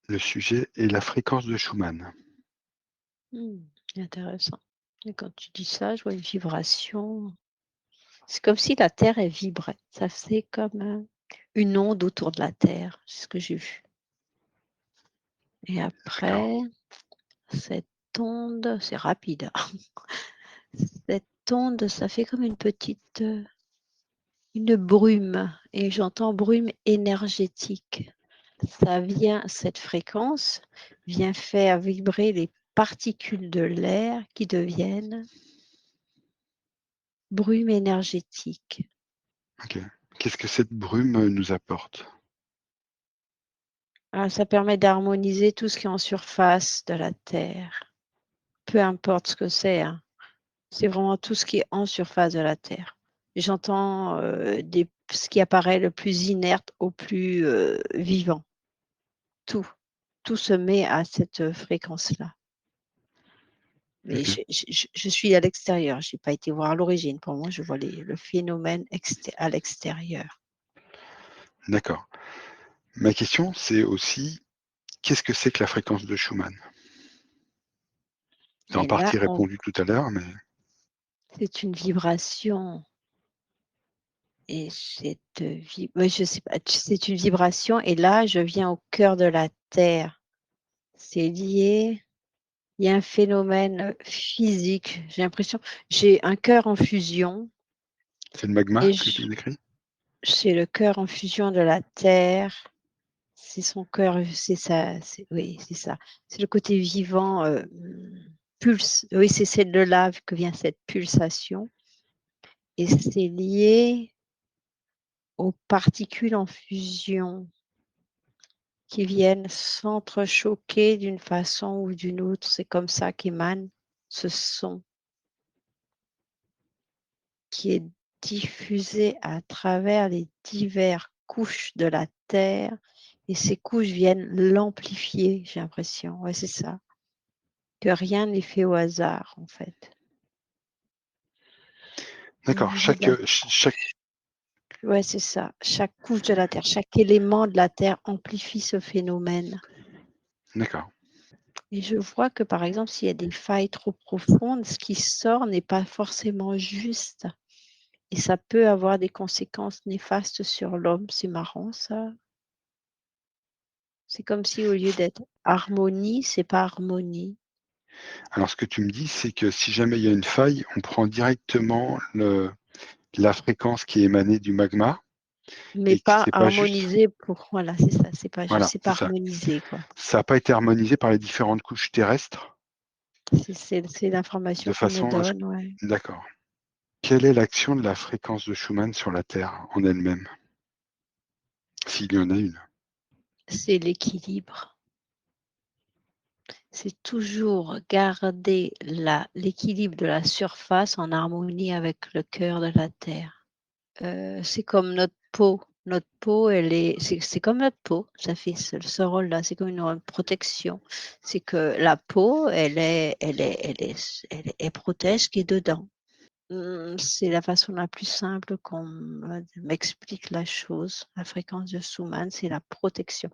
Le sujet est la fréquence de Schumann. Mmh, intéressant. Et quand tu dis ça, je vois une vibration. C'est comme si la terre, elle vibrait. Ça fait comme, une onde autour de la terre, c'est ce que j'ai vu. Et D'accord, après, cette onde, c'est rapide, hein. Cette onde, ça fait comme une brume et j'entends brume énergétique. Cette fréquence vient faire vibrer les particules de l'air qui deviennent brume énergétique. OK. Qu'est-ce que cette brume, nous apporte? Ah, ça permet d'harmoniser tout ce qui est en surface de la terre, peu importe ce que c'est, hein. C'est vraiment tout ce qui est en surface de la terre. J'entends, ce qui apparaît le plus inerte au plus, vivant. Tout, tout se met à cette, fréquence-là. Mais OK, je suis à l'extérieur, j'ai pas été voir à l'origine. Pour moi, je vois le phénomène à l'extérieur. d'accord. Ma question, c'est aussi, qu'est-ce que c'est que la fréquence de Schumann? Tu as en Et là, partie on répondu tout à l'heure, mais c'est une vibration et ouais, je sais pas, c'est une vibration et là, je viens au cœur de la terre. C'est lié Il y a un phénomène, physique, j'ai un cœur en fusion c'est le magma et que tu décris? c'est le cœur en fusion de la terre, c'est son cœur, c'est ça, oui, c'est ça. C'est le côté vivant, pulse, oui, c'est de là que vient cette pulsation et c'est lié aux particules en fusion qui viennent s'entrechoquer d'une façon ou d'une autre. C'est comme ça qu'émane ce son qui est diffusé à travers les diverses couches de la terre et ces couches viennent l'amplifier, j'ai l'impression. Ouais, c'est ça. Que rien n'est fait au hasard, en fait. Au D'accord, niveau de la chaque Ouais, c'est ça. Chaque couche de la terre, chaque élément de la terre amplifie ce phénomène d'accord, et je vois que, par exemple, s'il y a des failles trop profondes, ce qui sort n'est pas forcément juste et ça peut avoir des conséquences néfastes sur l'homme. C'est marrant ça. C'est comme si au lieu d'être harmonie, c'est pas harmonie, alors ce que tu me dis, c'est que si jamais il y a une faille, on prend directement le la fréquence qui est émanée du magma mais et que pas c'est pas juste harmonisé pour voilà, c'est ça, c'est pas juste, voilà, c'est pas c'est ça. harmonisé, quoi. Ça a pas été harmonisé par les différentes couches terrestres C'est de l'information qu'on me façon à ce donne, ouais. d'accord. Quelle est l'action de la fréquence de Schumann sur la Terre en elle-même? S'il y en a une. C'est l'équilibre. C'est toujours garder l'équilibre de la surface en harmonie avec le cœur de la terre. C'est comme notre peau. Notre peau, c'est comme notre peau, ça fait ce rôle-là, c'est comme une protection. C'est que la peau, elle protège ce qui est dedans. C'est la façon la plus simple qu'on m'explique la chose. La fréquence de Schumann, c'est la protection.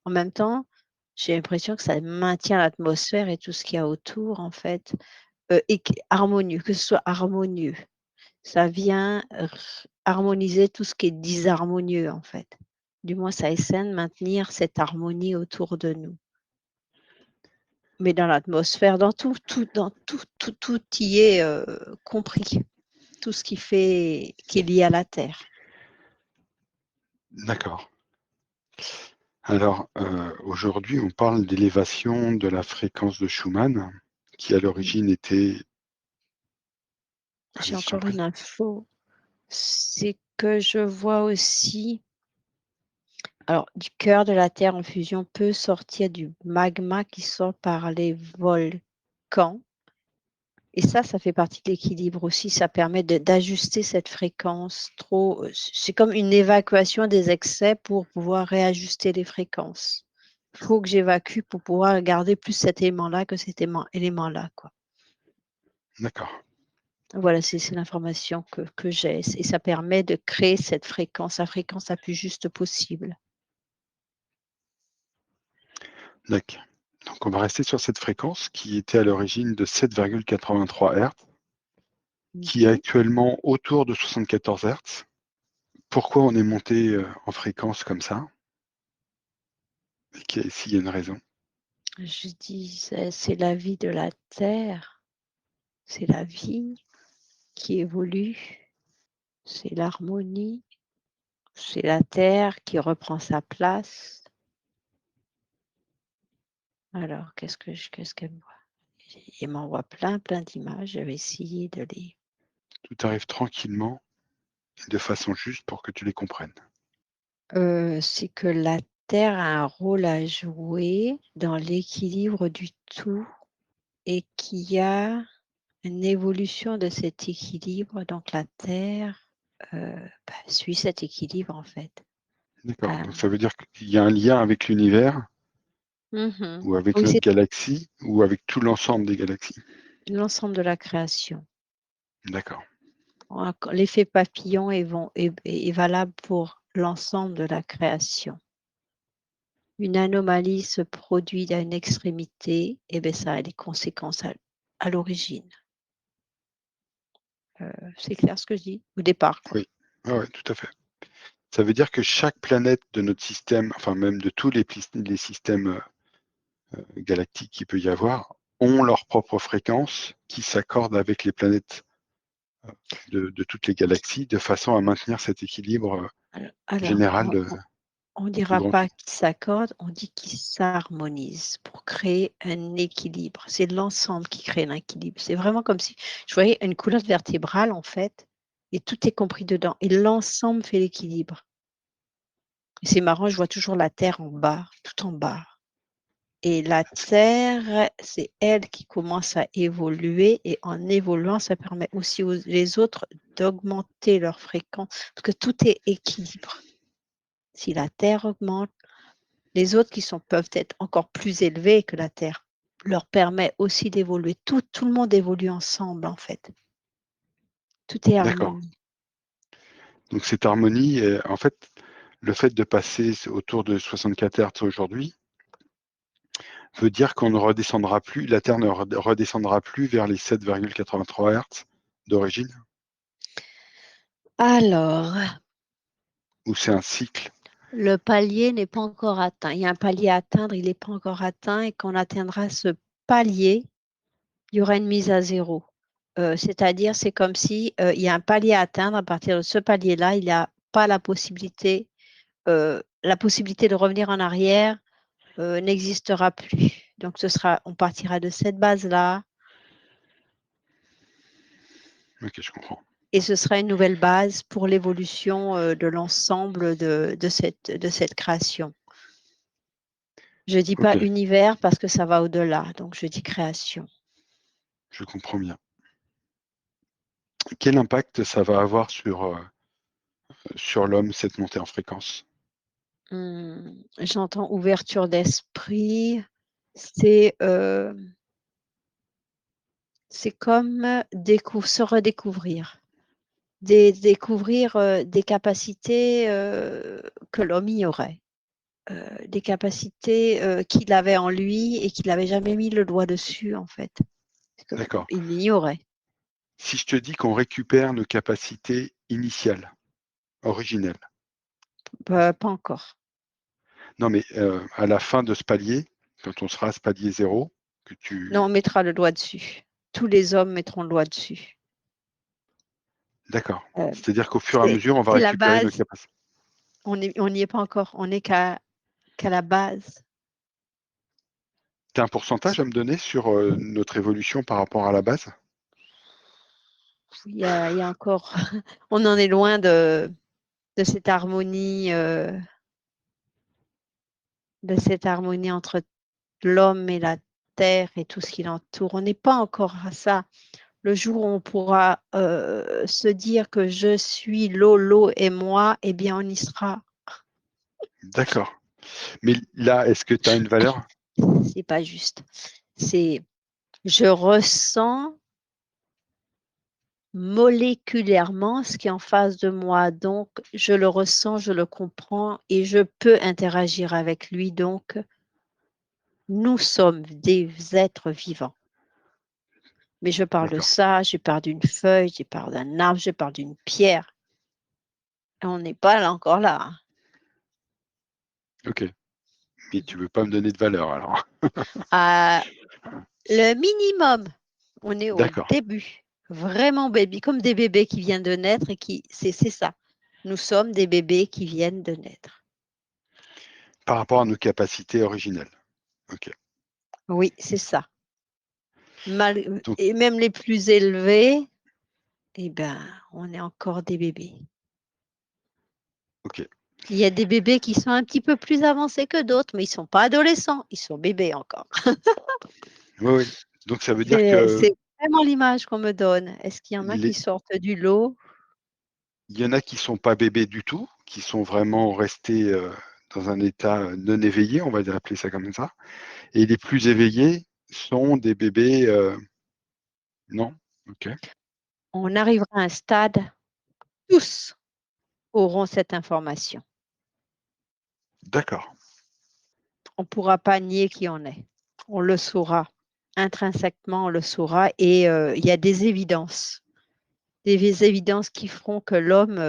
En même temps, j'ai l'impression que ça maintient l'atmosphère et tout ce qu'il y a autour en fait, harmonieux, que ce soit harmonieux. Ça vient harmoniser tout ce qui est disharmonieux, en fait. Du moins, ça essaie de maintenir cette harmonie autour de nous. Mais dans l'atmosphère, dans tout y est, compris. Tout ce qui est lié à la terre. D'accord. Alors, aujourd'hui, on parle d'élévation de la fréquence de Schumann, qui à Mmh. l'origine était J'ai allez-y, je t'en encore prie. une info, c'est que je vois aussi alors du cœur de la terre en fusion peut sortir du magma qui sort par les volcans. Et ça fait partie de l'équilibre aussi. Ça permet d'ajuster cette fréquence trop, c'est comme une évacuation des excès pour pouvoir réajuster les fréquences. Il faut que j'évacue pour pouvoir garder plus cet élément-là que cet élément-là, quoi. D'accord. Voilà, c'est l'information que j'ai et ça permet de créer cette fréquence, la fréquence la plus juste possible. D'accord. Donc on va rester sur cette fréquence qui était à l'origine de 7,83 Hz, qui est Mhm. actuellement autour de 74 Hz. Pourquoi on est monté en fréquence comme ça? S'il y a une raison? Je disais, c'est la vie de la Terre, c'est la vie qui évolue, c'est l'harmonie, c'est la Terre qui reprend sa place. Alors, qu'est-ce qu'elle me voit? Il m'envoie plein d'images. Je vais essayer de les. Tout arrive tranquillement et de façon juste pour que tu les comprennes. C'est que la Terre a un rôle à jouer dans l'équilibre du tout et qu'il y a une évolution de cet équilibre. Donc la Terre suit cet équilibre en fait. D'accord, Euh, donc ça veut dire qu'il y a un lien avec l'univers mhm. ou avec Oui, notre c'est galaxie ou avec tout l'ensemble des galaxies? l'ensemble de la création. D'accord, L'effet papillon est valable pour l'ensemble de la création. Une anomalie se produit à une extrémité, et bien ça a des conséquences à l'origine. C'est clair ce que je dis au départ? oui. Ah ouais, tout à fait. Ça veut dire que chaque planète de notre système, enfin même de tous les systèmes galactiques qu'il peut y avoir, ont leur propre fréquence qui s'accorde avec les planètes de toutes les galaxies, de façon à maintenir cet équilibre Alors, général on du dira grand tout. pas qu'ils s'accordent, on dit qu'ils s'harmonisent pour créer un équilibre. C'est l'ensemble qui crée l'équilibre. C'est vraiment comme si je voyais une colonne vertébrale en fait et tout est compris dedans et l'ensemble fait l'équilibre. Et c'est marrant, je vois toujours la terre en bas, tout en bas. Et la terre, c'est elle qui commence à évoluer et en évoluant, ça permet aussi aux les autres d'augmenter leur fréquence parce que tout est équilibre. Si la terre augmente, les autres qui peuvent être encore plus élevés que la terre, leur permet aussi d'évoluer. Tout le monde évolue ensemble en fait. Tout est D'accord. harmonie. Donc cette harmonie, en fait, le fait de passer autour de 64 Hz aujourd'hui veut dire qu'on ne redescendra plus, la Terre ne redescendra plus vers les 7,83 Hz d'origine? Alors, Ou c'est un cycle? le palier n'est pas encore atteint. Il y a un palier à atteindre, il n'est pas encore atteint et quand on atteindra ce palier, il y aura une mise à zéro. C'est-à-dire, c'est comme si, il y a un palier à atteindre. À partir de ce palier-là, il n'y a pas la possibilité de revenir en arrière, n'existera plus. Donc on partira de cette base-là OK, je comprends. et ce sera une nouvelle base pour l'évolution, de l'ensemble de cette création. Je dis pas OK, univers parce que ça va au-delà, donc je dis création. je comprends bien. Quel impact ça va avoir sur l'homme, cette montée en fréquence? J'entends ouverture d'esprit, c'est, c'est comme se redécouvrir, découvrir, des capacités, que l'homme ignorait, des capacités, qu'il avait en lui et qu'il n'avait jamais mis le doigt dessus en fait. Parce D'accord. qu'il l'ignorait. Si je te dis qu'on récupère nos capacités initiales, originelles, Pas encore. non mais, à la fin de ce palier, quand on sera à ce palier 0, que Non, on tu mettra le doigt dessus. Tous les hommes mettront le doigt dessus. d'accord. Heu, C'est-à-dire qu'au fur et à c'est mesure, on va c'est la récupérer nos base. capacités. On n'y est pas encore. On n'est qu'à la base. Tu as un pourcentage à me donner sur, notre évolution par rapport à la base? Il y a encore on en est loin de cette harmonie, entre l'homme et la terre et tout ce qui l'entoure. On n'est pas encore à ça. Le jour où on pourra, se dire que je suis l'eau est moi, eh bien, on y sera. D'accord. Mais là, est-ce que tu as une valeur? C'est pas juste. C'est je ressens moléculairement ce qui est en face de moi, donc je le ressens, je le comprends et je peux interagir avec lui, donc Nous sommes des êtres vivants. Mais je parle de D'accord. ça, je parle d'une feuille, je parle d'un arbre, je parle d'une pierre. Et on n'est pas là encore là, hein. Ok. Mais tu veux pas me donner de valeur alors. Le minimum, on est au D'accord. début. Vraiment baby, comme des bébés qui viennent de naître et c'est ça. Nous sommes des bébés qui viennent de naître. Par rapport à nos capacités originelles. Ok. Oui, c'est ça. Donc, Et même les plus élevés, eh ben, on est encore des bébés. ok. Il y a des bébés qui sont un petit peu plus avancés que d'autres, mais ils ne sont pas adolescents, ils sont bébés encore. Oui, oui. Donc ça veut dire que C'est vraiment l'image qu'on me donne. Est-ce qu'il y en a qui les... sortent du lot? il y en a qui sont pas bébés du tout, qui sont vraiment restés dans un état non éveillé, on va dire appeler ça comme ça. Et les plus éveillés sont des bébés. Non. Ok. On arrivera à un stade, tous auront cette information. D'accord. On ne pourra pas nier qui on est. On le saura. Intrinsèquement, on le saura. Et il y a des évidences. Des évidences qui feront que l'homme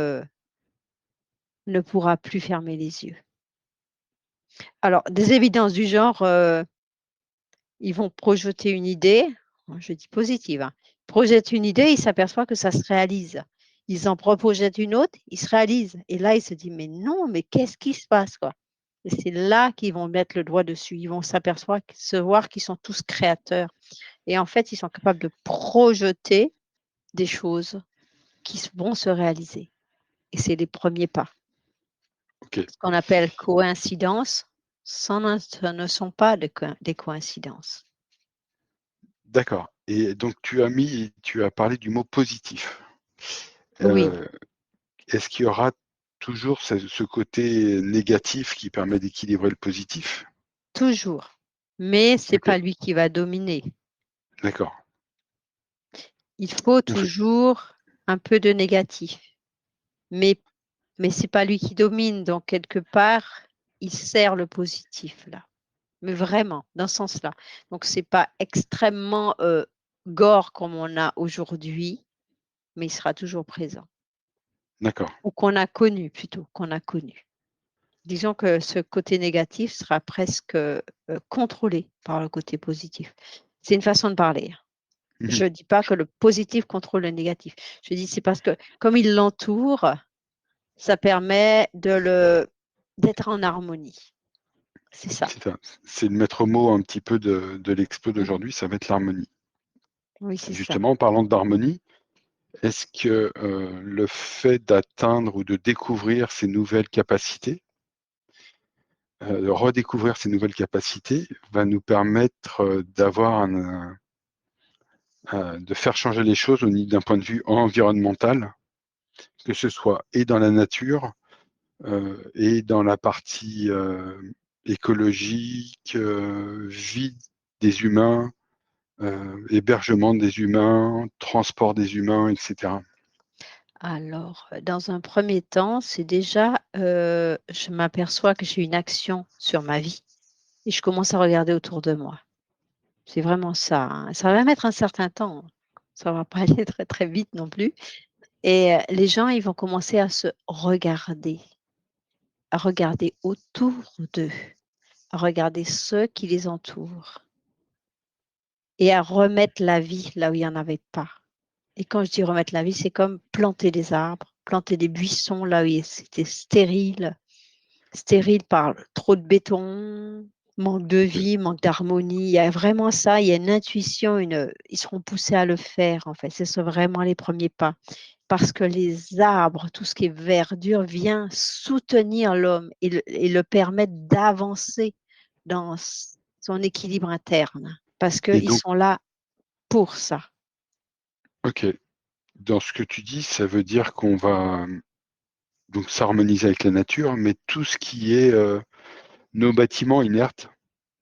ne pourra plus fermer les yeux. Alors, des évidences du genre, ils vont projeter une idée, je dis positive, hein, projettent une idée, ils s'aperçoivent que ça se réalise. Ils en projettent une autre, ils se réalisent. Et là, ils se disent, mais non, mais qu'est-ce qui se passe, quoi? Et c'est là qu'ils vont mettre le doigt dessus. Ils vont s'apercevoir, se voir qu'ils sont tous créateurs. Et en fait, ils sont capables de projeter des choses qui vont se réaliser. Et c'est les premiers pas. Ok. Ce qu'on appelle coïncidence, ce ne sont pas des coïncidences. D'accord. Et donc tu as parlé du mot positif. Oui, Euh, Est-ce qu'il y aura toujours ce côté négatif qui permet d'équilibrer le positif? toujours. Mais ce n'est Ok. pas lui qui va dominer. D'accord. Il faut On fait- toujours un peu de négatif. Mais, mais ce n'est pas lui qui domine. Donc, quelque part, il sert le positif là. Mais vraiment, dans ce sens-là. Donc, ce n'est pas extrêmement gore comme on a aujourd'hui, mais il sera toujours présent. D'accord. Ou qu'on a connu plutôt, qu'on a connu. Disons que ce côté négatif sera presque contrôlé par le côté positif. C'est une façon de parler. Mhm. Je ne dis pas que le positif contrôle le négatif. Je dis c'est parce que comme il l'entoure, ça permet d'être en harmonie. C'est ça. C'est ça. C'est le maître mot un petit peu de l'expo Mhm. d'aujourd'hui, ça va être l'harmonie. Oui, c'est ça. Justement, en parlant d'harmonie, est-ce que le fait d'atteindre ou de découvrir ces nouvelles capacités, de redécouvrir ces nouvelles capacités, va nous permettre de faire changer les choses d'un point de vue environnemental, que ce soit et dans la nature et dans la partie écologique, vie des humains, hébergement des humains, transport des humains, etc. Alors, dans un premier temps, c'est déjà, je m'aperçois que j'ai une action sur ma vie et je commence à regarder autour de moi. C'est vraiment ça, hein. Ça va mettre un certain temps. Ça va pas aller très, très vite non plus. Et les gens, ils vont commencer à regarder autour d'eux, à regarder ceux qui les entourent et à remettre la vie là où il n'y en avait pas. Et quand je dis remettre la vie, c'est comme planter des arbres, planter des buissons là où c'était stérile, stérile par trop de béton, manque de Ok. vie, manque d'harmonie. Il y a vraiment ça, il y a une intuition, ils seront poussés à le faire en fait. Ce sont vraiment les premiers pas. Parce que les arbres, tout ce qui est verdure, vient soutenir l'homme et le permettre d'avancer dans son équilibre interne. Parce Et qu'ils donc, sont là pour ça. ok, dans ce que tu dis, ça veut dire qu'on va donc s'harmoniser avec la nature, mais tout ce qui est nos bâtiments inertes,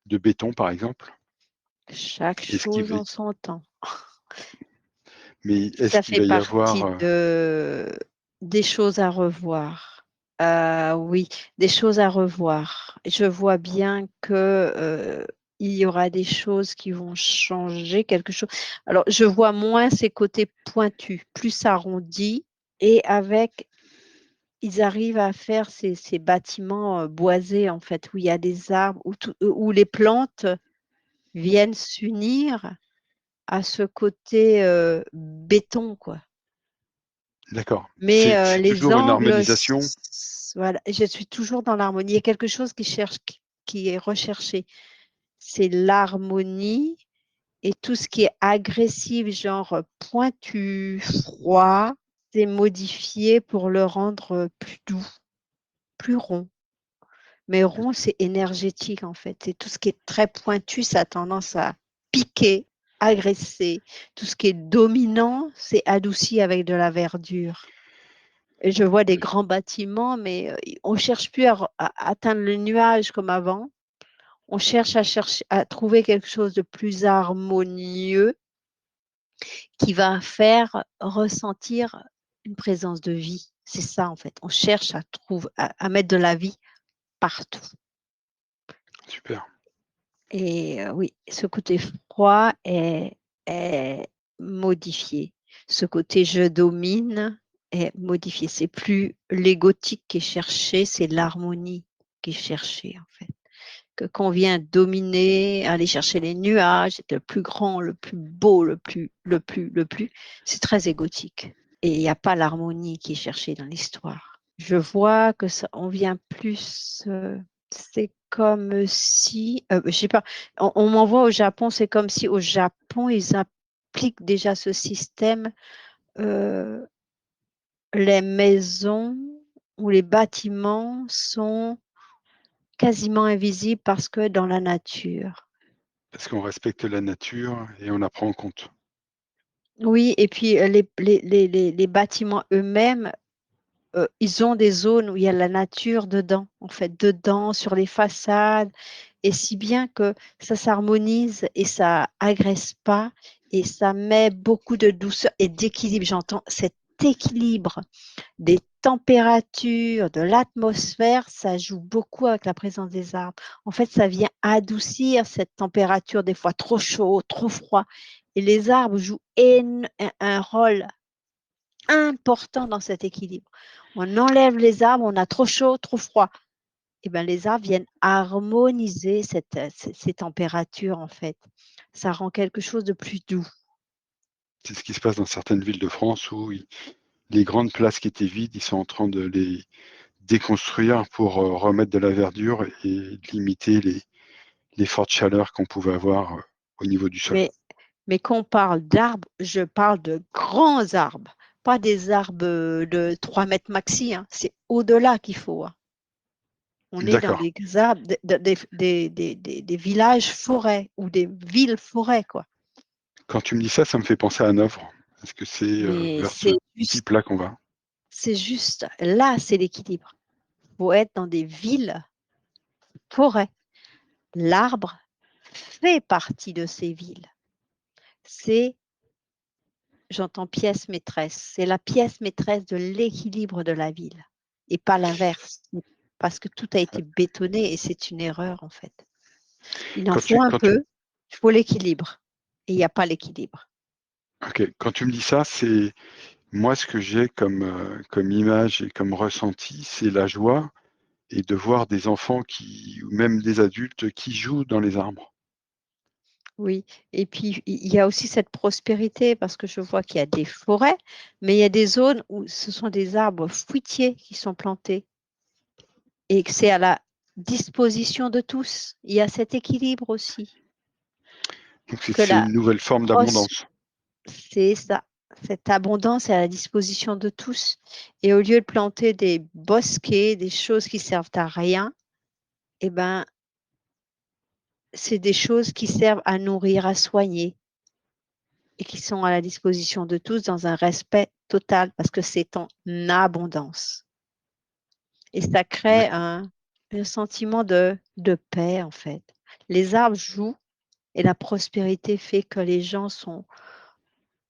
de béton par exemple, Chaque est-ce qu'il chose va, en son temps. mais est-ce Ça qu'il fait va y avoir, partie des choses à revoir. Oui, des choses à revoir. Je vois bien que il y aura des choses qui vont changer, quelque chose. Alors, je vois moins ces côtés pointus, plus arrondis, et avec, ils arrivent à faire ces bâtiments boisés, en fait, où il y a des arbres, où les plantes viennent s'unir à ce côté béton, quoi. D'accord. Mais C'est les toujours une angles, harmonisation. voilà, je suis toujours dans l'harmonie. Il y a quelque chose qui est recherché, c'est l'harmonie et tout ce qui est agressif, genre pointu, froid, c'est modifié pour le rendre plus doux, plus rond. Mais rond, c'est énergétique en fait. C'est tout ce qui est très pointu, ça a tendance à piquer, agresser. Tout ce qui est dominant, c'est adouci avec de la verdure. Et je vois des grands bâtiments, mais on ne cherche plus à atteindre le nuage comme avant. On cherche à trouver quelque chose de plus harmonieux qui va faire ressentir une présence de vie. C'est ça en fait. On cherche à mettre de la vie partout. Super. Et oui, ce côté froid est modifié. Ce côté je domine est modifié. C'est plus l'égotique qui est cherché, c'est l'harmonie qui est cherchée en fait. Que qu'on vient dominer, aller chercher les nuages, être le plus grand, le plus beau, le plus, c'est très égotique. Et il n'y a pas l'harmonie qui est cherchée dans l'histoire. Je vois que ça, on vient plus, c'est comme si, je sais pas, on m'envoie au Japon, c'est comme si au Japon, ils appliquent déjà ce système, euh, les maisons ou les bâtiments sont quasiment invisibles parce que dans la nature. Parce qu'on respecte la nature et on la prend en compte. Oui, et puis les bâtiments eux-mêmes, ils ont des zones où il y a la nature dedans, en fait, dedans, sur les façades, et si bien que ça s'harmonise et ça agresse pas, et ça met beaucoup de douceur et d'équilibre. J'entends cet équilibre des températures, de l'atmosphère, ça joue beaucoup avec la présence des arbres. En fait, ça vient adoucir cette température, des fois trop chaud, trop froid. Et les arbres jouent un rôle important dans cet équilibre. On enlève les arbres, on a trop chaud, trop froid. Et bien, les arbres viennent harmoniser ces températures, en fait. Ça rend quelque chose de plus doux. C'est ce qui se passe dans certaines villes de France où les grandes places qui étaient vides, ils sont en train de les déconstruire pour remettre de la verdure et limiter les fortes chaleurs qu'on pouvait avoir au niveau du sol. Mais Mais quand on parle d'arbres, je parle de grands arbres, pas des arbres de 3 mètres maxi, hein. C'est au-delà qu'il faut, hein. On est dans D'accord. des arbres, des villages forêts ou des villes forêts, quoi. Quand tu me dis ça, ça me fait penser à Hanovre. Est-ce que c'est Mais vers ce type-là qu'on va? c'est juste, là, c'est l'équilibre. Il faut être dans des villes forêts. L'arbre fait partie de ces villes. C'est, j'entends pièce maîtresse, c'est la pièce maîtresse de l'équilibre de la ville et pas l'inverse, parce que tout a été bétonné et c'est une erreur en fait. Il en Quand faut tu, un quand tu, peu, il faut l'équilibre et il n'y a pas l'équilibre. ok. Quand tu me dis ça, c'est moi ce que j'ai comme image et comme ressenti, c'est la joie et de voir des enfants ou même des adultes qui jouent dans les arbres. Oui, et puis il y a aussi cette prospérité parce que je vois qu'il y a des forêts, mais il y a des zones où ce sont des arbres fruitiers qui sont plantés et que c'est à la disposition de tous. Il y a cet équilibre aussi, Donc que c'est la une nouvelle forme pros- d'abondance. c'est ça. Cette abondance est à la disposition de tous. Et au lieu de planter des bosquets, des choses qui servent à rien, eh ben, c'est des choses qui servent à nourrir, à soigner et qui sont à la disposition de tous dans un respect total parce que c'est en abondance. Et ça crée un sentiment de paix, en fait. Les arbres jouent et la prospérité fait que les gens sont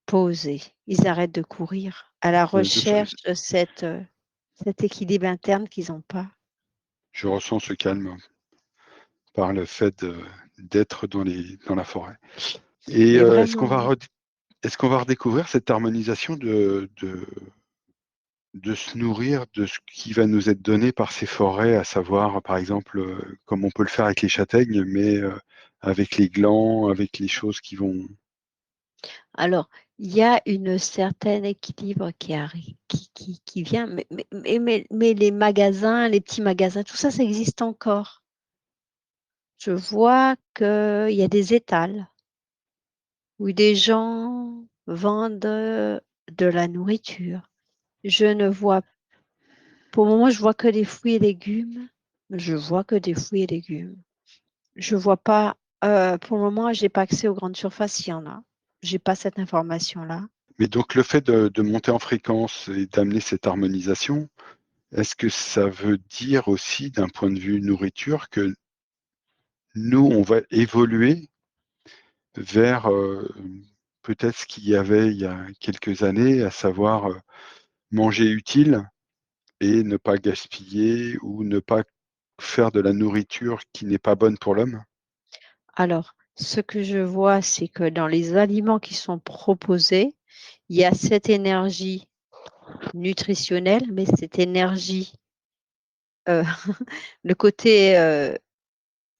posés. Ils arrêtent de courir à la Ouais, recherche de cet équilibre interne qu'ils n'ont pas. je ressens ce calme par le fait d'être dans la forêt. Et Mais est-ce qu'on vraiment, va oui. est-ce qu'on va redécouvrir cette harmonisation de se nourrir de ce qui va nous être donné par ces forêts, à savoir, par exemple, comme on peut le faire avec les châtaignes, mais avec les glands, avec les choses qui vont... Alors, il y a une certaine équilibre qui arrive, qui vient, mais les magasins, les petits magasins, tout ça, ça existe encore. Je vois qu'il y a des étals où des gens vendent de la nourriture. Je ne vois, pour le moment, je vois que des fruits et légumes. Je vois que des fruits et légumes. Je vois pas, pour le moment, j'ai pas accès aux grandes surfaces, il y en a. J'ai pas cette information-là. Mais donc le fait de monter en fréquence et d'amener cette harmonisation, est-ce que ça veut dire aussi, d'un point de vue nourriture, que nous, on va évoluer vers peut-être ce qu'il y avait il y a quelques années, à savoir manger utile et ne pas gaspiller ou ne pas faire de la nourriture qui n'est pas bonne pour l'homme? Alors, ce que je vois, c'est que dans les aliments qui sont proposés, il y a cette énergie nutritionnelle, mais cette énergie, heu, le côté,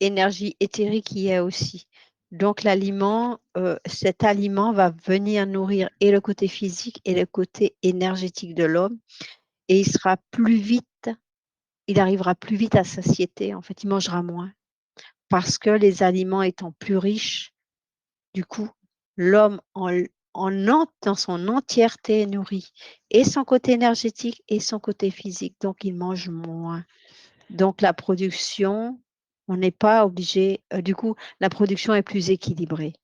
énergie éthérique y est aussi. Donc l'aliment, cet aliment va venir nourrir et le côté physique et le côté énergétique de l'homme et il arrivera plus vite à satiété, en fait, il mangera moins parce que les aliments étant plus riches. Du coup, l'homme dans son entièreté est nourri, et son côté énergétique et son côté physique, donc il mange moins. Donc la production, on n'est pas obligé, du coup, la production est plus équilibrée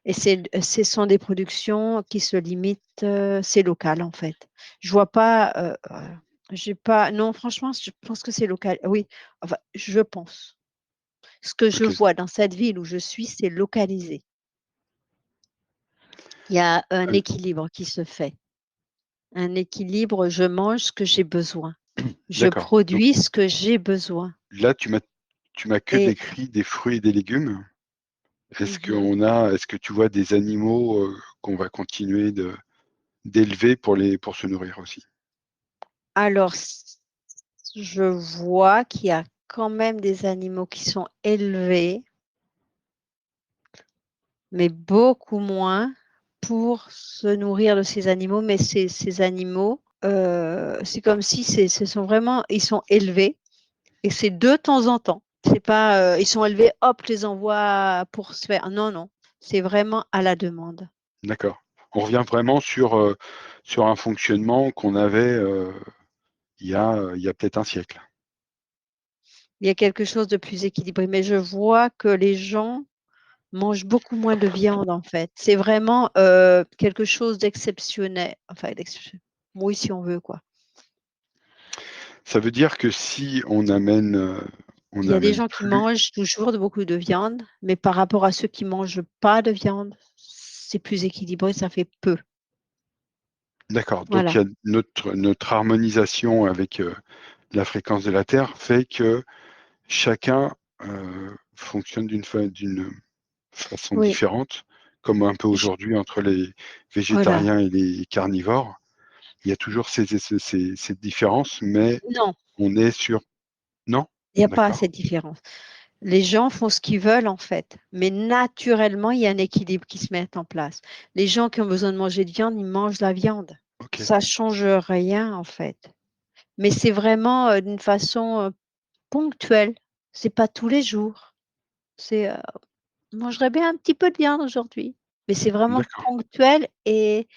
et ce sont des productions qui se limitent, c'est local en fait. Je vois pas, j'ai pas non franchement, je pense que c'est local. Oui, enfin, je pense. Ce que je Ok, vois dans cette ville où je suis, c'est localisé. Il y a un euh, équilibre qui se fait. Un équilibre, je mange ce que j'ai besoin. Je d'accord. Donc produis ce que j'ai besoin là, tu m'as que et décrit des fruits et des légumes. mmh Est-ce que tu vois des animaux qu'on va continuer d'élever pour se nourrir aussi? alors je vois qu'il y a quand même des animaux qui sont élevés, mais beaucoup moins pour se nourrir de ces animaux. Mais ces animaux, c'est comme si ce sont vraiment ils sont élevés et c'est de temps en temps. C'est pas, ils sont élevés, hop, je les envoie pour se faire non, non, c'est vraiment à la demande. D'accord. On revient vraiment sur un fonctionnement qu'on avait il y a peut-être un siècle. Il y a quelque chose de plus équilibré, mais je vois que les gens mangent beaucoup moins de viande, en fait. C'est vraiment, quelque chose d'exceptionnel, enfin oui, si on veut, quoi. Ça veut dire que si on Il y a des amène gens qui plus, mangent toujours beaucoup de viande, mais par rapport à ceux qui mangent pas de viande, c'est plus équilibré, ça fait peu. d'accord. Donc il Voilà. y a notre harmonisation avec la fréquence de la Terre fait que chacun fonctionne d'une façon Oui, différente, comme un peu j aujourd'hui entre les voilà. végétariens et les carnivores. Il y a toujours cette différence, mais Non, on est sur... Non? il y a pas D'accord. cette différence. Les gens font ce qu'ils veulent en fait, mais naturellement, il y a un équilibre qui se met en place. Les gens qui ont besoin de manger de viande, ils mangent la viande. Ok. Ça change rien en fait. Mais c'est vraiment, d'une façon, ponctuelle. C'est pas tous les jours. C'est, «Je mangerais bien un petit peu de viande aujourd'hui», mais c'est vraiment D'accord. ponctuel et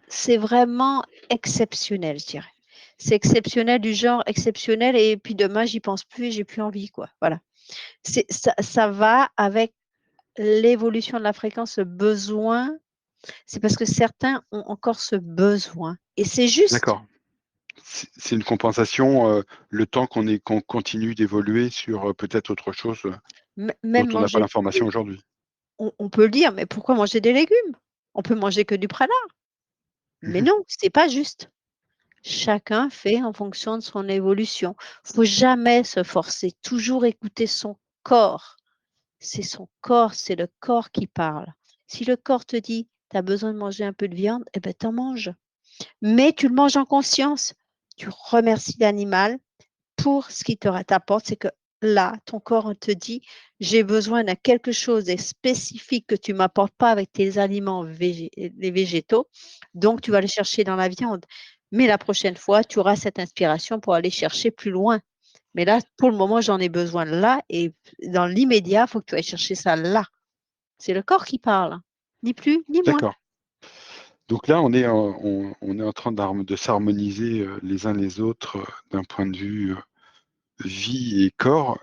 c'est vraiment exceptionnel, je dirais. C'est exceptionnel du genre exceptionnel et puis demain j'y pense plus et j'ai plus envie quoi, voilà. Ça va avec l'évolution de la fréquence, ce besoin, c'est parce que certains ont encore ce besoin et c'est juste. D'accord. C'est une compensation, le temps qu'on continue d'évoluer sur peut-être autre chose dont Même on n'a pas manger l'information aujourd'hui. on peut le dire, mais pourquoi manger des légumes? On peut manger que du prana. Mais Mhm. non, c'est pas juste. Chacun fait en fonction de son évolution. Faut jamais se forcer, toujours écouter son corps. c'est son corps, c'est le corps qui parle. Si le corps te dit, tu as besoin de manger un peu de viande, eh ben, tu en manges. Mais tu le manges en conscience. Tu remercies l'animal pour ce qu'il t'apporte, c'est que là, ton corps te dit, j'ai besoin de quelque chose de spécifique que tu ne m'apportes pas avec tes aliments les végétaux, donc tu vas le chercher dans la viande. Mais la prochaine fois, tu auras cette inspiration pour aller chercher plus loin. Mais là, pour le moment, j'en ai besoin là et dans l'immédiat, il faut que tu ailles chercher ça là. C'est le corps qui parle, ni plus ni moins. D'accord. Donc là, on est en train de s'harmoniser les uns les autres d'un point de vue vie et corps.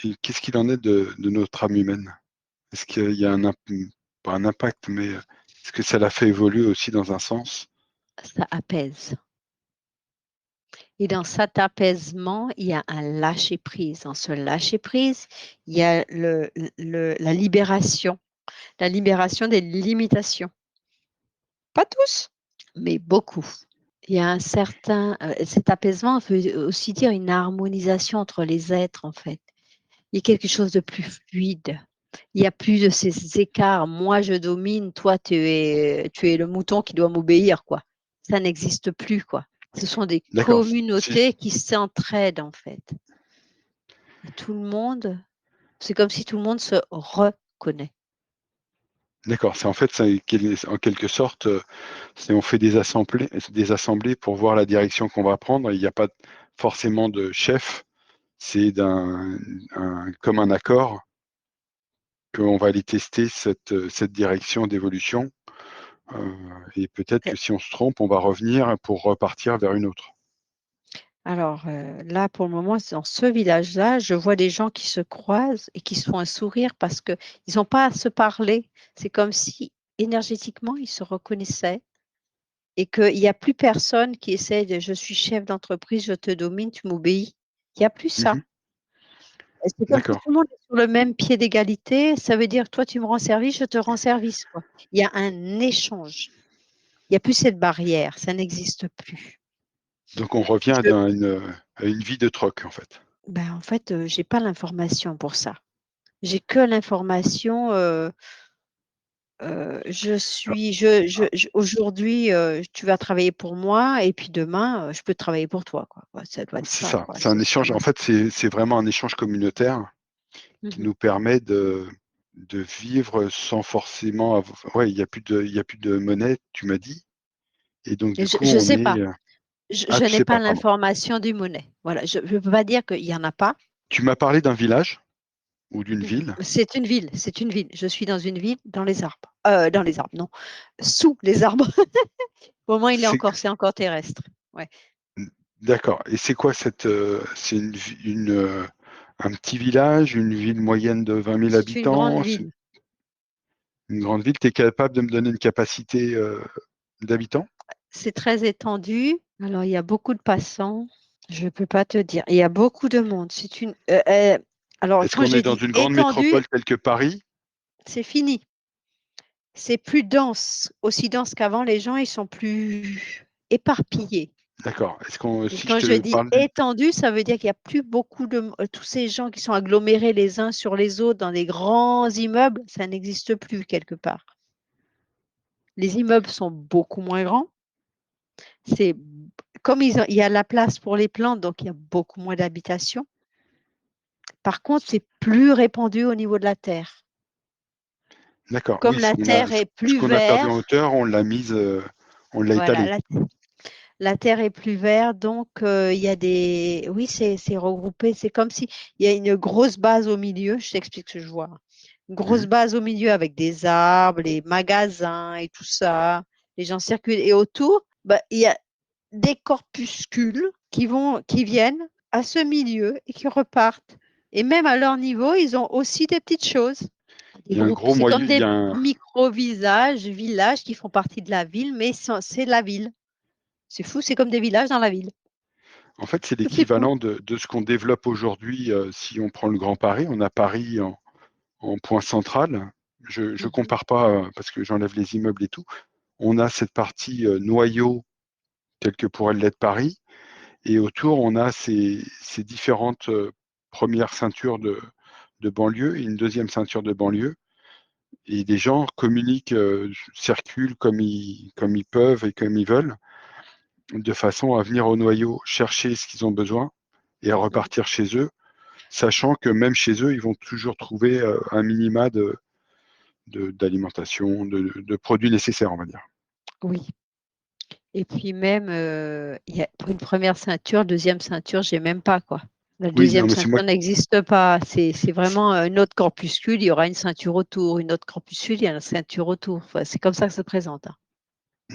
Et qu'est-ce qu'il en est de notre âme humaine? Est-ce qu'il y a pas un impact, mais est-ce que ça l'a fait évoluer aussi dans un sens? Ça apaise. Et dans cet apaisement, il y a un lâcher-prise. Dans ce lâcher-prise, il y a la libération des limitations. Pas tous, mais beaucoup. Il y a un certain, cet apaisement veut aussi dire une harmonisation entre les êtres, en fait. Il y a quelque chose de plus fluide. Il n'y a plus de ces écarts. Moi, je domine, toi, tu es le mouton qui doit m'obéir, quoi. Ça n'existe plus, quoi. Ce sont des D'accord. communautés qui s'entraident, en fait. Et tout le monde, c'est comme si tout le monde se reconnaît. D'accord. C'est en fait, en quelque sorte, on fait des assemblées pour voir la direction qu'on va prendre. Il n'y a pas forcément de chef. C'est comme un accord qu'on va aller tester cette direction d'évolution. Et peut-être que si on se trompe, on va revenir pour repartir vers une autre. Alors là, pour le moment, dans ce village-là, je vois des gens qui se croisent et qui se font un sourire parce qu'ils n'ont pas à se parler. C'est comme si énergétiquement, ils se reconnaissaient et qu'il n'y a plus personne qui essaie de je suis chef d'entreprise, je te domine, tu m'obéis. Il n'y a plus ça. Mhm. Et c'est comme si D'accord. tout le monde est sur le même pied d'égalité. Ça veut dire toi, tu me rends service, je te rends service, quoi. Il y a un échange. Il n'y a plus cette barrière. Ça n'existe plus. Donc on revient Je- à une vie de troc, en fait. Ben, en fait, je n'ai pas l'information pour ça. J'ai que l'information. Aujourd'hui, tu vas travailler pour moi et puis demain, je peux travailler pour toi, quoi. Ouais, ça doit être C'est ça, ça. quoi. C'est un Ça échange. En fait, c'est vraiment un échange communautaire qui Mhm. nous permet de vivre sans forcément ouais, il y a plus de monnaie, tu m'as dit. Et donc, du coup, Je on sais est. pas. Je Ah, tu n'ai sais pas pas, pardon. l'information du monnaie. Voilà, je ne peux pas dire qu'il n'y en a pas. Tu m'as parlé d'un village ou d'une ville. C'est une ville, c'est une ville. Je suis dans une ville, dans les arbres. Dans les arbres, non. Sous les arbres. Au moment, C'est c'est encore terrestre. Ouais. d'accord. Et c'est quoi c'est un petit village, une ville moyenne de 20 000 C'est une grande habitants, c'est ville. une grande ville. Tu es capable de me donner une capacité d'habitants? C'est très étendu. Alors, il y a beaucoup de passants. Je ne peux pas te dire. Il y a beaucoup de monde. Alors, Est-ce quand qu'on est j'ai dans dit une grande étendu, métropole telle que Paris? c'est fini. C'est plus dense. Aussi dense qu'avant, les gens, ils sont plus éparpillés. D'accord. Et Si je quand je te dis parle étendu, ça veut dire qu'il n'y a plus beaucoup de... tous ces gens qui sont agglomérés les uns sur les autres dans des grands immeubles, ça n'existe plus quelque part. Les immeubles sont beaucoup moins grands. C'est comme il y a la place pour les plantes, donc il y a beaucoup moins d'habitations. Par contre, c'est plus répandu au niveau de la terre. d'accord, Comme oui, la terre est ce plus qu'on a perdu en verte, hauteur, on l'a voilà, étalé. la terre est plus verte, donc il y a des... Oui, c'est regroupé. C'est comme si il y a une grosse base au milieu. Je t'explique ce que je vois. Une grosse Mhm. base au milieu avec des arbres, les magasins et tout ça. Les gens circulent. Et autour, bah, il y a des corpuscules qui viennent à ce milieu et qui repartent. Et même à leur niveau, ils ont aussi des petites choses. Des Il y a un groupes, gros c'est moyen, comme des villages qui font partie de la ville, mais c'est la ville. C'est fou, c'est comme des villages dans la ville. en fait, c'est C'est flippant. l'équivalent de ce qu'on développe aujourd'hui. Si on prend le Grand Paris, on a Paris en point central. Je ne Mhm. compare pas parce que j'enlève les immeubles et tout. On a cette partie noyau, telle que pourrait l'être Paris, et autour, on a ces différentes premières ceintures de banlieue et une deuxième ceinture de banlieue. Et les gens communiquent, circulent comme ils peuvent et comme ils veulent, de façon à venir au noyau chercher ce qu'ils ont besoin et à repartir chez eux, sachant que même chez eux, ils vont toujours trouver un minima d'alimentation, de produits nécessaires, on va dire. Oui. Et puis même, il y a pour une première ceinture, deuxième ceinture, j'ai même pas, quoi. La Oui, non, deuxième mais c'est moi. ceinture n'existe pas. C'est vraiment une autre corpuscule, il y aura une ceinture autour. Une autre corpuscule, il y a une ceinture autour. Enfin, c'est comme ça que ça se présente, hein.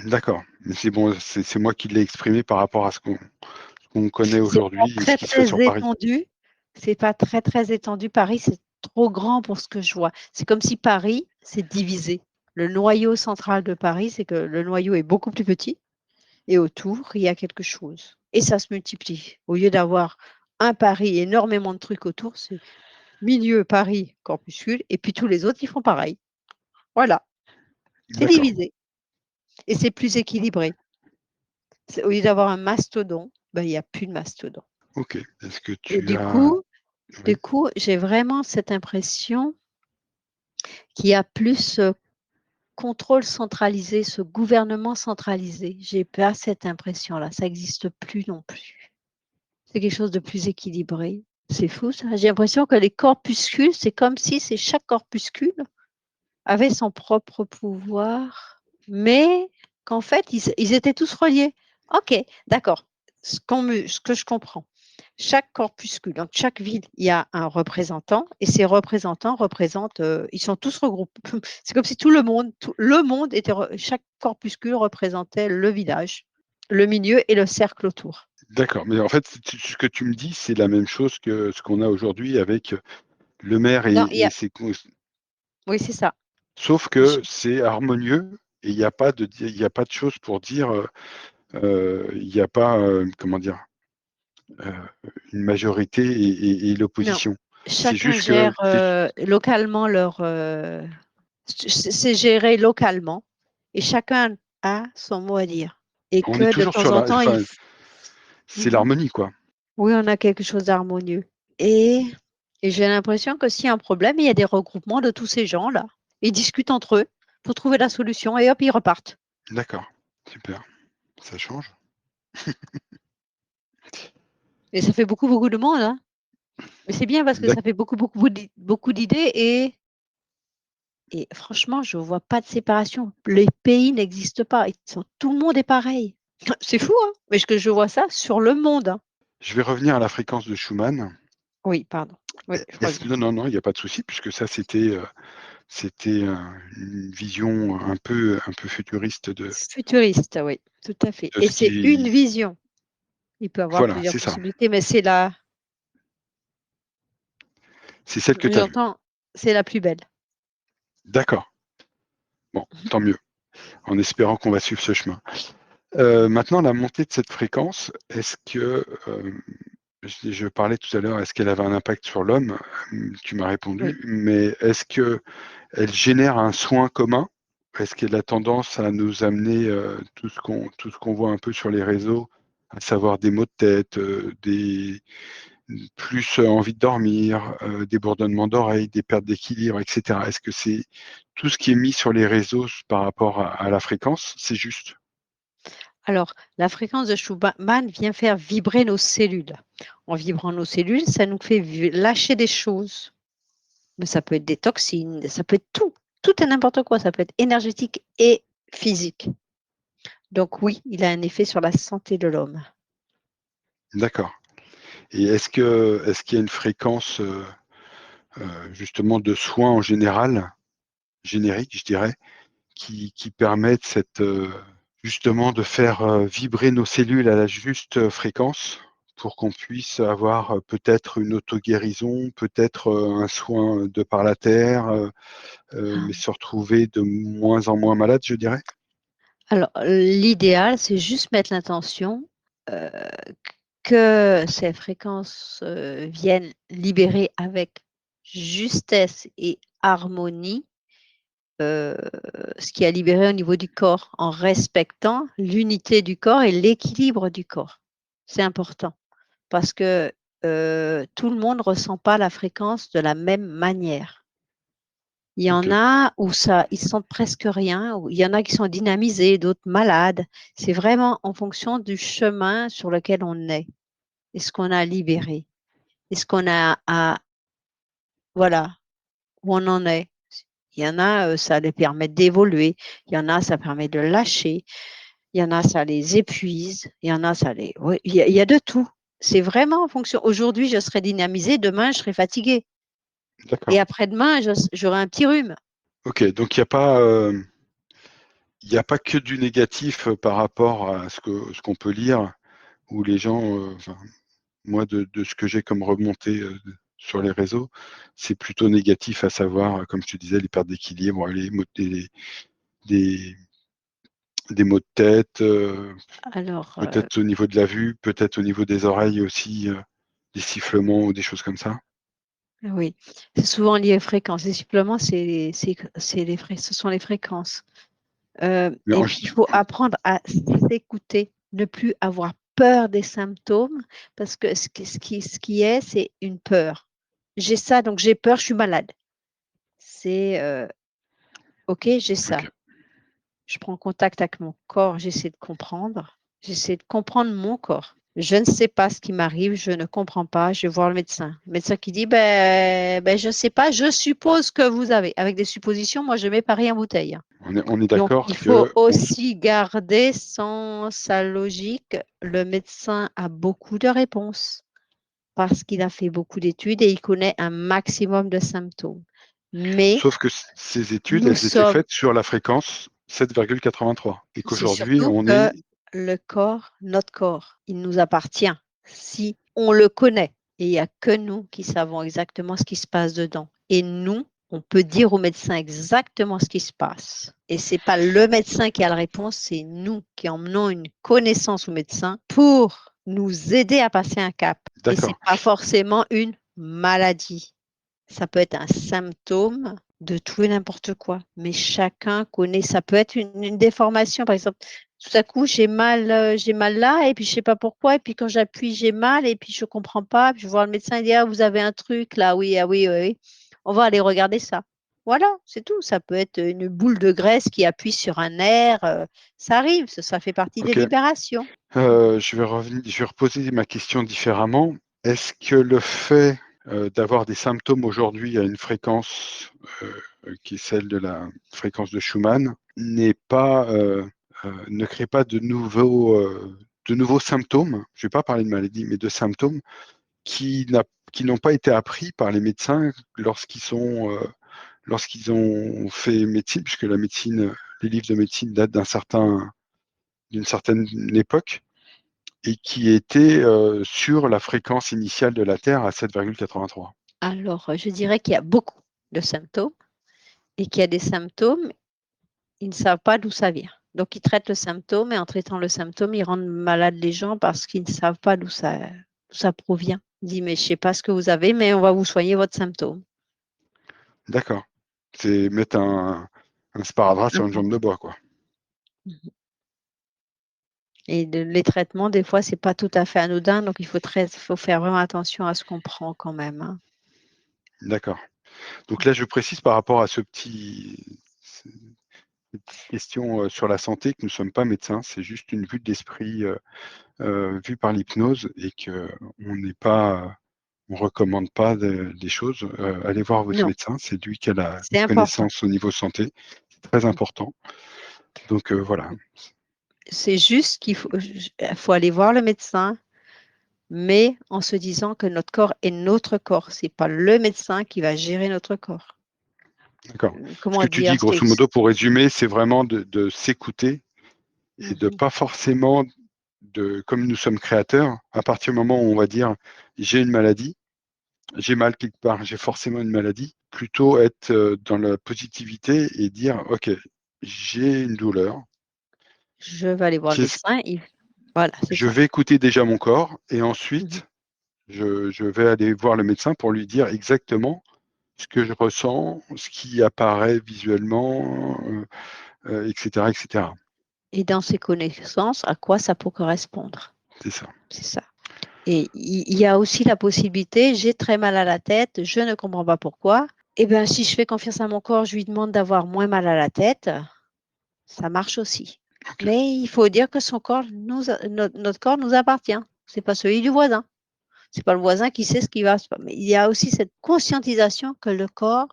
D'accord, mais c'est bon, c'est moi qui l'ai exprimé par rapport à ce qu'on connaît C'est pas aujourd'hui et ce très, qui se fait très sur Paris. étendu. C'est pas très, très étendu. Paris, c'est trop grand pour ce que je vois. C'est comme si Paris, c'est divisé. Le noyau central de Paris, c'est que le noyau est beaucoup plus petit et autour, il y a quelque chose. Et ça se multiplie. Au lieu d'avoir un Paris, énormément de trucs autour, c'est milieu Paris, corpuscule, et puis tous les autres, ils font pareil. Voilà, c'est D'accord, divisé. Et c'est plus équilibré. Au lieu d'avoir un mastodon, ben, il n'y a plus de mastodon. ok. Est-ce que Et tu as... du Oui, coup, j'ai vraiment cette impression qu'il y a plus contrôle centralisé, ce gouvernement centralisé. J'ai pas cette impression-là. Ça n'existe plus non plus. C'est quelque chose de plus équilibré. C'est fou, ça. J'ai l'impression que les corpuscules, c'est comme si chaque corpuscule avait son propre pouvoir, mais qu'en fait, ils étaient tous reliés. OK, d'accord. Ce que je comprends. Chaque corpuscule, dans chaque ville, il y a un représentant et ces représentants représentent, ils sont tous regroupés. C'est comme si le monde était, chaque corpuscule représentait le village, le milieu et le cercle autour. d'accord. Mais en fait, ce que tu me dis, c'est la même chose que ce qu'on a aujourd'hui avec le maire Non, et ses... oui, c'est ça. Sauf Je- que c'est harmonieux et il n'y a pas de choses pour dire, il n'y a pas, comment dire, euh, une majorité et non, l'opposition. C'est chacun juste que gère localement c'est géré localement et chacun a son mot à dire. Et on est que de toujours temps sur en la, temps, enfin, c'est Mhm. l'harmonie, quoi. Oui, on a quelque chose d'harmonieux. Et, et j'ai l'impression que s'il y a un problème, il y a des regroupements de tous ces gens-là. Ils discutent entre eux pour trouver la solution et hop, ils repartent. D'accord, super, ça change. Et ça fait beaucoup, beaucoup de monde, hein. Mais c'est bien parce que ça fait beaucoup, beaucoup, beaucoup d'idées et franchement, je ne vois pas de séparation. Les pays n'existent pas. Tout le monde est pareil. C'est fou, hein? Mais que je vois ça sur le monde, hein. Je vais revenir à la fréquence de Schumann. Oui, pardon. Oui, je reviens. Non, non, non, il n'y a pas de souci, puisque ça, c'était une vision un peu futuriste Futuriste, oui, tout à fait. de Et ce c'est une qui... vision. Il peut avoir Voilà, plusieurs c'est ça. possibilités, mais C'est celle que tu as vue. j'entends, c'est la plus belle. D'accord. Bon, tant mieux, en espérant qu'on va suivre ce chemin. Maintenant, la montée de cette fréquence, est-ce que, je parlais tout à l'heure, est-ce qu'elle avait un impact sur l'homme? Tu m'as Oui. répondu, mais est-ce que elle génère un soin commun? Est-ce qu'elle a tendance à nous amener tout ce qu'on voit un peu sur les réseaux, à savoir des maux de tête, plus envie de dormir, des bourdonnements d'oreilles, des pertes d'équilibre, etc. Est-ce que c'est tout ce qui est mis sur les réseaux par rapport à la fréquence, c'est juste? Alors, la fréquence de Schumann vient faire vibrer nos cellules. En vibrant nos cellules, ça nous fait lâcher des choses. Mais ça peut être des toxines, ça peut être tout. Tout et n'importe quoi. Ça peut être énergétique et physique. Donc oui, il a un effet sur la santé de l'homme. D'accord. Et est-ce qu'il y a une fréquence justement de soins en général, générique, je dirais, qui permettent justement de faire vibrer nos cellules à la juste fréquence pour qu'on puisse avoir peut-être une auto-guérison, peut-être un soin de par la terre, mais se retrouver de moins en moins malade, je dirais. Alors, l'idéal, c'est juste mettre l'intention euh, que ces fréquences viennent libérer avec justesse et harmonie euh, ce qui est libéré au niveau du corps, en respectant l'unité du corps et l'équilibre du corps. C'est important parce que tout le monde ne ressent pas la fréquence de la même manière. Il y en Ok, a où ils sentent presque rien, il y en a qui sont dynamisés, d'autres malades. C'est vraiment en fonction du chemin sur lequel on est. Est-ce qu'on a libéré? Est-ce qu'on a voilà, où on en est? Il y en a, ça les permet d'évoluer. Il y en a, ça permet de lâcher. Il y en a, ça les épuise. Il y en a, ça les. Oui, il y a de tout. C'est vraiment en fonction. Aujourd'hui, je serai dynamisée. Demain, je serai fatiguée. Et d'accord. après-demain, j'aurai un petit rhume. Ok, donc il n'y a pas que du négatif par rapport à ce qu'on peut lire, où les gens, enfin, moi, de ce que j'ai comme remontée sur les réseaux, c'est plutôt négatif, à savoir, comme je te disais, les pertes d'équilibre, des, des maux de tête, Alors, peut-être au niveau de la vue, peut-être au niveau des oreilles aussi, des sifflements ou des choses comme ça. oui, c'est souvent lié aux fréquences. Les suppléments, ce sont les fréquences. Mais Et en- puis, il faut apprendre à s'écouter, ne plus avoir peur des symptômes, parce que ce qui est, c'est une peur. J'ai ça, donc j'ai peur, je suis malade. C'est OK, j'ai ok, ça. Je prends contact avec mon corps, j'essaie de comprendre. J'essaie de comprendre mon corps. Je ne sais pas ce qui m'arrive, je ne comprends pas, je vais voir le médecin. Le médecin qui dit, je ne sais pas, je suppose que vous avez. Avec des suppositions, moi, je ne mets pas rien en bouteille, hein. on est Donc, d'accord il faut que aussi garder sa logique. Le médecin a beaucoup de réponses parce qu'il a fait beaucoup d'études et il connaît un maximum de symptômes. Mais sauf que ces études, nous elles étaient sommes faites sur la fréquence 7,83 et C'est qu'aujourd'hui, surtout on que est le corps, notre corps, il nous appartient si on le connaît. Et il n'y a que nous qui savons exactement ce qui se passe dedans. Et nous, on peut dire au médecin exactement ce qui se passe. Et ce n'est pas le médecin qui a la réponse, c'est nous qui emmenons une connaissance au médecin pour nous aider à passer un cap. Et ce n'est d'accord. pas forcément une maladie. Ça peut être un symptôme de tout et n'importe quoi, mais chacun connaît. Ça peut être une déformation, par exemple. Tout à coup, j'ai mal là, et puis je sais pas pourquoi, et puis quand j'appuie, j'ai mal, et puis je comprends pas. Puis je vois le médecin, il dit, ah, vous avez un truc là, oui, ah oui, oui, oui. On va aller regarder ça. Voilà, c'est tout. Ça peut être une boule de graisse qui appuie sur un nerf. Ça arrive, ça fait partie des Ok. libérations. Je vais reposer ma question différemment. Est-ce que le fait d'avoir des symptômes aujourd'hui à une fréquence qui est celle de la fréquence de Schumann ne crée pas de nouveaux symptômes, je ne vais pas parler de maladie, mais de symptômes qui n'ont pas été appris par les médecins lorsqu'ils ont fait médecine, puisque la médecine, les livres de médecine datent d'une certaine époque et qui était sur la fréquence initiale de la Terre à 7,83. Alors, je dirais qu'il y a beaucoup de symptômes et qu'il y a des symptômes. Ils ne savent pas d'où ça vient. Donc, ils traitent le symptôme et en traitant le symptôme, ils rendent malades les gens parce qu'ils ne savent pas d'où ça provient. Ils disent, mais je ne sais pas ce que vous avez, mais on va vous soigner votre symptôme. D'accord. C'est mettre un sparadrap sur une Mhm. jambe de bois, quoi. Et les traitements, des fois, ce n'est pas tout à fait anodin, donc faut faire vraiment attention à ce qu'on prend quand même, hein. D'accord. Donc là, je précise par rapport à cette petite question sur la santé que nous ne sommes pas médecins, c'est juste une vue de l'esprit vue par l'hypnose et que on recommande pas des choses. Allez voir votre Non, médecin, c'est lui qui a la c'est important. connaissance au niveau santé. C'est très important. Donc voilà. C'est juste qu'il faut aller voir le médecin, mais en se disant que notre corps est notre corps. Ce n'est pas le médecin qui va gérer notre corps. D'accord. Ce que Comment tu dis, dire, grosso modo, pour résumer, c'est vraiment de s'écouter et de Mhm. pas forcément comme nous sommes créateurs, à partir du moment où on va dire j'ai une maladie, j'ai mal quelque part, j'ai forcément une maladie, plutôt être dans la positivité et dire ok, j'ai une douleur, Je vais aller voir le qu'est-ce- médecin. Voilà, c'est je ça. vais écouter déjà mon corps et Mhm. ensuite je vais aller voir le médecin pour lui dire exactement ce que je ressens, ce qui apparaît visuellement, etc., etc. Et dans ces connaissances, à quoi ça peut correspondre? C'est ça. C'est ça. Et il y a aussi la possibilité, j'ai très mal à la tête, je ne comprends pas pourquoi. Eh bien, si je fais confiance à mon corps, je lui demande d'avoir moins mal à la tête, ça marche aussi. Ok. Mais il faut dire que notre corps nous appartient. C'est pas celui du voisin. C'est pas le voisin qui sait ce qui va se passer. Mais il y a aussi cette conscientisation que le corps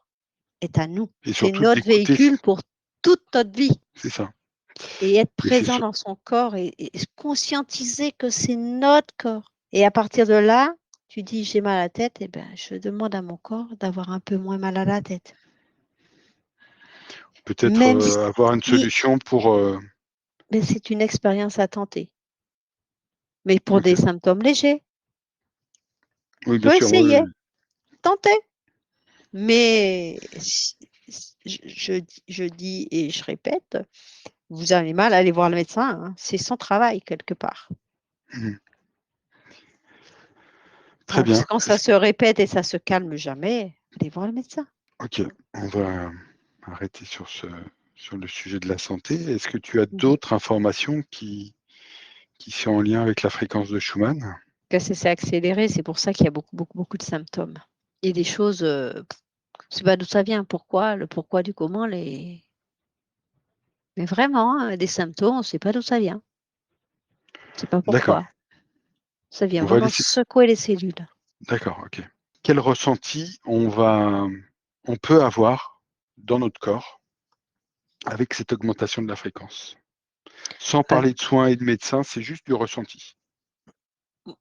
est à nous. Et C'est surtout notre d'écouter, véhicule pour toute notre vie. c'est ça. Et être Et c'est présent dans son corps et se conscientiser que c'est notre corps. Et à partir de là, tu dis j'ai mal à la tête, et ben je demande à mon corps d'avoir un peu moins mal à la tête. peut-être Même avoir une si solution pour. mais c'est une expérience à tenter. Mais pour Ok. des symptômes légers, Oui, tu bien peux sûr. Oui, essayer, oui. tenter. Mais je dis et je répète, vous avez mal, allez voir le médecin, hein. C'est son travail quelque part. Mhm. Très Bon, bien. quand ça se répète et ça se calme jamais, allez voir le médecin. Ok. On va arrêter sur le sujet de la santé. Est-ce que tu as Mhm. d'autres informations qui sont en lien avec la fréquence de Schumann? Que ça s'est accéléré, c'est pour ça qu'il y a beaucoup, beaucoup, beaucoup de symptômes. Il y a des choses, je sais pas d'où ça vient, pourquoi, le pourquoi du comment, mais vraiment, hein, des symptômes, on ne sait pas d'où ça vient. On ne sait pas D'accord. pourquoi. Ça vient On va vraiment laisser. secouer les cellules. D'accord. Ok. Quel ressenti on peut avoir dans notre corps avec cette augmentation de la fréquence? Sans Euh, parler de soins et de médecins, c'est juste du ressenti.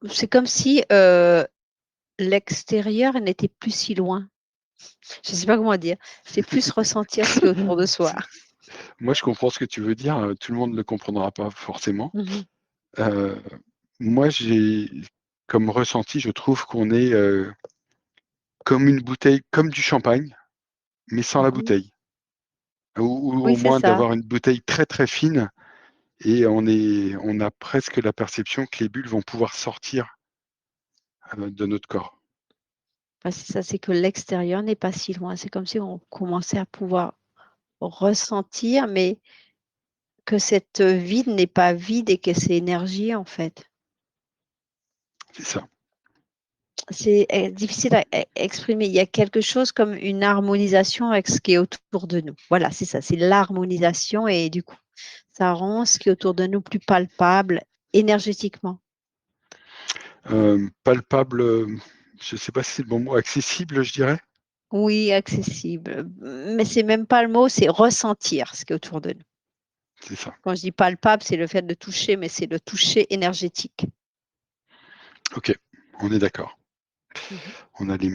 c'est comme si l'extérieur n'était plus si loin. Je ne sais pas comment dire. C'est plus ressentir ce qui est autour de soi. Moi, je comprends ce que tu veux dire. Tout le monde ne le comprendra pas forcément. Mhm. Euh, Moi, j'ai comme ressenti, je trouve qu'on est comme une bouteille, comme du champagne, mais sans la Mhm. bouteille. Ou Oui, au c'est moins ça. d'avoir une bouteille très très fine et on a presque la perception que les bulles vont pouvoir sortir de notre corps. Enfin, c'est ça, c'est que l'extérieur n'est pas si loin. C'est comme si on commençait à pouvoir ressentir, mais que cette vide n'est pas vide et que c'est énergie en fait. C'est ça. C'est difficile à exprimer. Il y a quelque chose comme une harmonisation avec ce qui est autour de nous. Voilà, c'est ça, c'est l'harmonisation et du coup, ça rend ce qui est autour de nous plus palpable énergétiquement. Palpable, je ne sais pas si c'est le bon mot, accessible, je dirais. Oui, accessible. Mais c'est même pas le mot, c'est ressentir ce qui est autour de nous. C'est ça. Quand je dis palpable, c'est le fait de toucher, mais c'est le toucher énergétique. Ok, on est d'accord. Mhm. On a les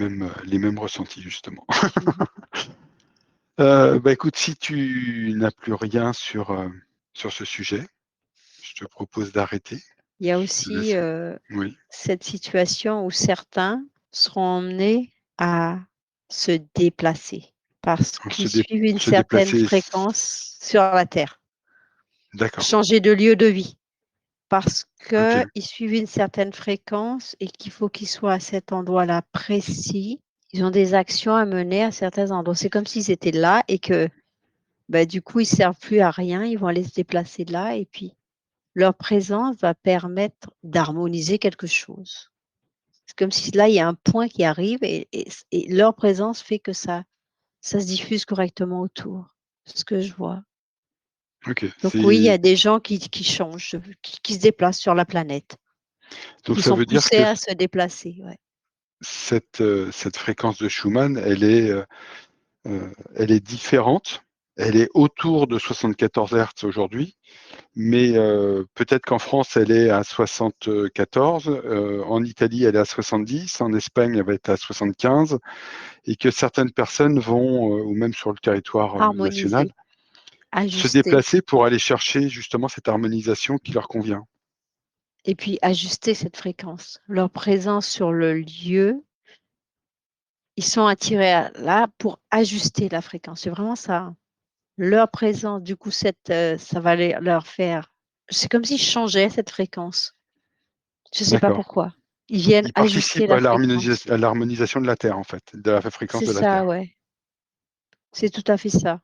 mêmes ressentis, justement. Mhm. Bah écoute, si tu n'as plus rien sur ce sujet, je te propose d'arrêter. Il y a Je te aussi laisse. Oui, cette situation où certains seront emmenés à se déplacer parce qu'ils suivent une se certaine déplacer. fréquence sur la Terre, D'accord. changer de lieu de vie parce Ok, qu'ils suivent une certaine fréquence et qu'il faut qu'ils soient à cet endroit-là précis. Ils ont des actions à mener à certains endroits. C'est comme s'ils étaient là et que bah, du coup, ils ne servent plus à rien. Ils vont aller se déplacer de là et puis leur présence va permettre d'harmoniser quelque chose. C'est comme si là, il y a un point qui arrive et leur présence fait que ça se diffuse correctement autour. C'est ce que je vois. ok. Donc oui, il y C'est a des gens qui changent, qui se déplacent sur la planète, donc qui ça sont veut dire poussés que à se déplacer. Ouais. cette fréquence de Schumann, elle est différente. Elle est autour de 74 Hertz aujourd'hui, mais peut-être qu'en France, elle est à 74, en Italie, elle est à 70, en Espagne, elle va être à 75, et que certaines personnes vont, ou même sur le territoire national, Harmoniser, se ajuster. déplacer pour aller chercher justement cette harmonisation qui leur convient. Et puis ajuster cette fréquence. Leur présence sur le lieu, ils sont attirés là pour ajuster la fréquence. C'est vraiment ça. Leur présence, du coup, ça va leur faire. C'est comme s'ils changeaient cette fréquence. Je ne sais pas D'accord. pourquoi. Ils viennent Ils ajuster participent la fréquence. à l'harmonisation de la Terre, en fait, de la fréquence C'est de la ça, Terre. ouais. C'est tout à fait ça.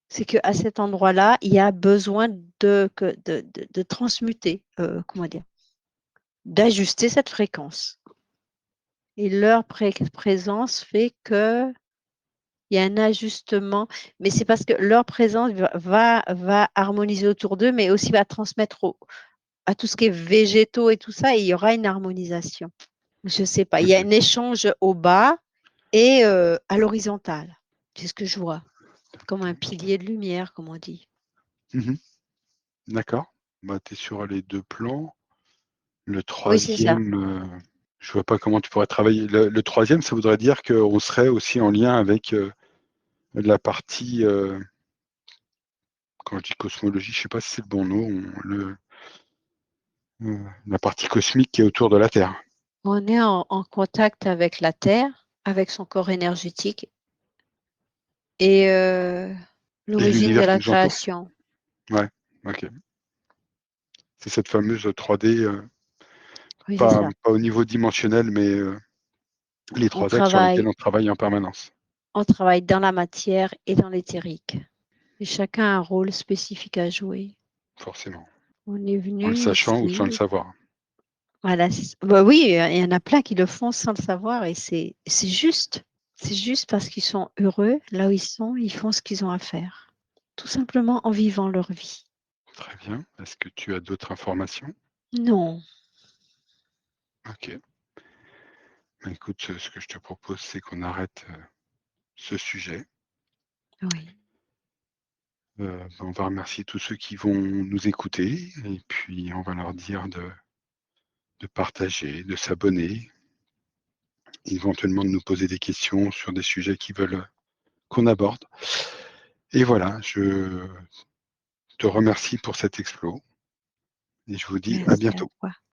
C'est qu'à cet endroit-là, il y a besoin de transmuter, comment dire, d'ajuster cette fréquence. Et leur présence fait que il y a un ajustement, mais c'est parce que leur présence va harmoniser autour d'eux, mais aussi va transmettre à tout ce qui est végétaux et tout ça, et il y aura une harmonisation. Je ne sais pas, il y a Ok. un échange au bas et à l'horizontale. C'est ce que je vois, comme un pilier de lumière, comme on dit. Mhm. D'accord. Bah, tu es sur les 2 plans. Le Oui, c'est ça. 3e, je vois pas comment tu pourrais travailler. Le 3e, ça voudrait dire qu'on serait aussi en lien avec la partie, quand je dis cosmologie, je sais pas si c'est le bon nom, la partie cosmique qui est autour de la Terre. On est en contact avec la Terre, avec son corps énergétique et Et l'origine de l'univers qui la nous entoure. création. Ouais, ok. C'est cette fameuse 3D, Oui, c'est pas ça. au niveau dimensionnel, mais les On 3 axes sur lesquels travaille, on travaille en permanence, on travaille dans la matière et dans l'éthérique. Et chacun a un rôle spécifique à jouer. forcément. On est En le venu sachant ou sans le ici. savoir. Voilà. Bah oui, il y en a plein qui le font sans le savoir et c'est juste. C'est juste parce qu'ils sont heureux là où ils sont, ils font ce qu'ils ont à faire. Tout simplement en vivant leur vie. Très bien. Est-ce que tu as d'autres informations? Non. Ok. Bah, écoute, ce que je te propose, c'est qu'on arrête ce sujet. Oui. On va remercier tous ceux qui vont nous écouter et puis on va leur dire de partager, de s'abonner, éventuellement de nous poser des questions sur des sujets qu'ils veulent qu'on aborde. Et voilà, je te remercie pour cet explo et je vous dis à Merci à bientôt. toi.